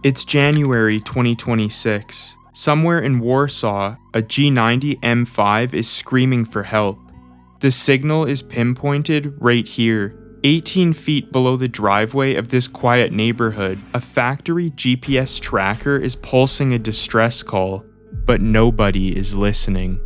It's January 2026. Somewhere in Warsaw, a G90 M5 is screaming for help. The signal is pinpointed right here. 18 feet below the driveway of this quiet neighborhood, a factory GPS tracker is pulsing a distress call, but nobody is listening.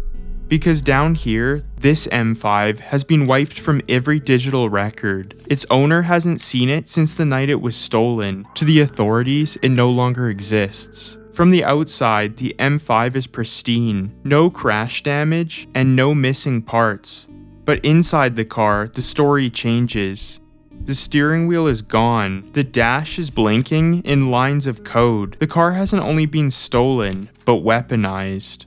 Because down here, this M5 has been wiped from every digital record. Its owner hasn't seen it since the night it was stolen. To the authorities, it no longer exists. From the outside, the M5 is pristine, no crash damage, and no missing parts. But inside the car, the story changes. The steering wheel is gone, the dash is blinking in lines of code. The car hasn't only been stolen, but weaponized.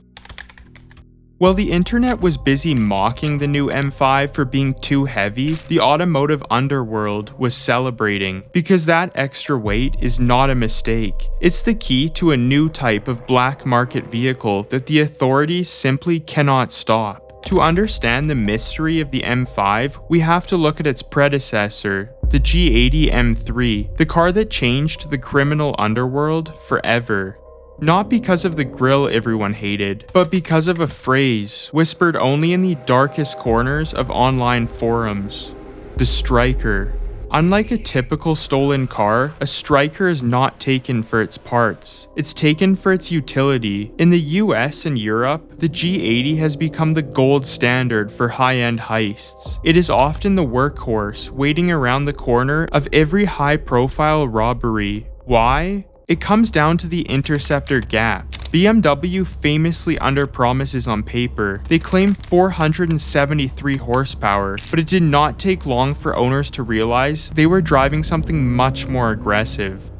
While the internet was busy mocking the new M5 for being too heavy, the automotive underworld was celebrating, because that extra weight is not a mistake. It's the key to a new type of black market vehicle that the authorities simply cannot stop. To understand the mystery of the M5, we have to look at its predecessor, the G80 M3, the car that changed the criminal underworld forever. Not because of the grille everyone hated, but because of a phrase whispered only in the darkest corners of online forums. The striker. Unlike a typical stolen car, a striker is not taken for its parts. It's taken for its utility. In the US and Europe, the G80 has become the gold standard for high-end heists. It is often the workhorse waiting around the corner of every high-profile robbery. Why? It comes down to the interceptor gap. BMW famously underpromises on paper. They claim 473 horsepower, but it did not take long for owners to realize they were driving something much more aggressive.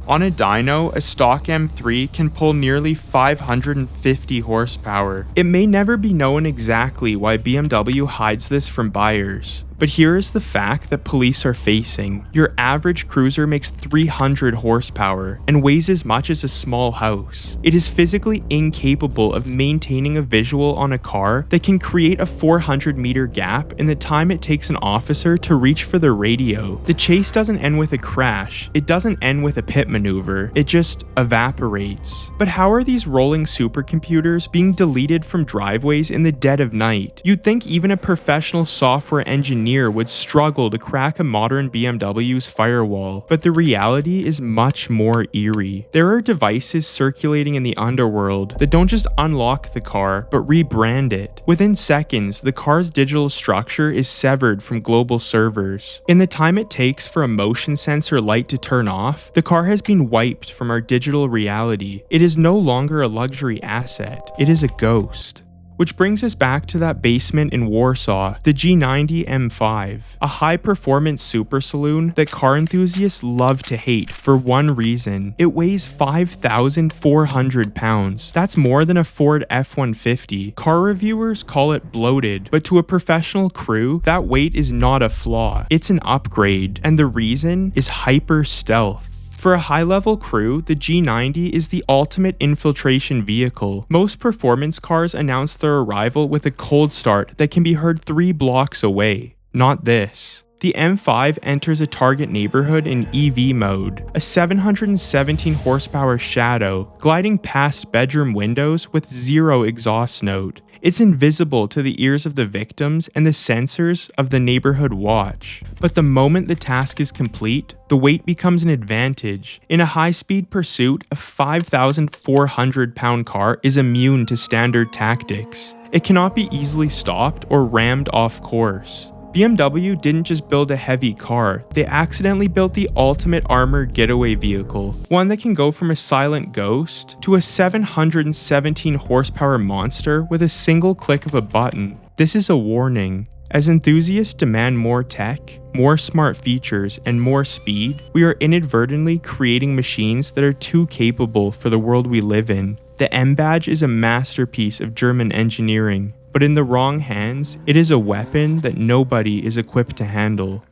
On a dyno, a stock M3 can pull nearly 550 horsepower. It may never be known exactly why BMW hides this from buyers. But here is the fact that police are facing. Your average cruiser makes 300 horsepower and weighs as much as a small house. It is physically incapable of maintaining a visual on a car that can create a 400-meter gap in the time it takes an officer to reach for the radio. The chase doesn't end with a crash. It doesn't end with a pit maneuver. It just evaporates. But how are these rolling supercomputers being deleted from driveways in the dead of night? You'd think even a professional software engineer would struggle to crack a modern BMW's firewall, but the reality is much more eerie. There are devices circulating in the underworld that don't just unlock the car, but rebrand it. Within seconds, the car's digital structure is severed from global servers. In the time it takes for a motion sensor light to turn off, the car has been wiped from our digital reality. It is no longer a luxury asset, it is a ghost. Which brings us back to that basement in Warsaw, the G90 M5, a high-performance super saloon that car enthusiasts love to hate for one reason. It weighs 5,400 pounds. That's more than a Ford F-150. Car reviewers call it bloated, but to a professional crew, that weight is not a flaw. It's an upgrade, and the reason is hyper stealth. For a high-level crew, the G90 is the ultimate infiltration vehicle. Most performance cars announce their arrival with a cold start that can be heard 3 blocks away. Not this. The M5 enters a target neighborhood in EV mode, a 717 horsepower shadow, gliding past bedroom windows with 0 exhaust note. It's invisible to the ears of the victims and the sensors of the neighborhood watch. But the moment the task is complete, the weight becomes an advantage. In a high-speed pursuit, a 5,400-pound car is immune to standard tactics. It cannot be easily stopped or rammed off course. BMW didn't just build a heavy car, they accidentally built the ultimate armored getaway vehicle, one that can go from a silent ghost to a 717 horsepower monster with a single click of a button. This is a warning. As enthusiasts demand more tech, more smart features, and more speed, we are inadvertently creating machines that are too capable for the world we live in. The M-Badge is a masterpiece of German engineering, but in the wrong hands, it is a weapon that nobody is equipped to handle.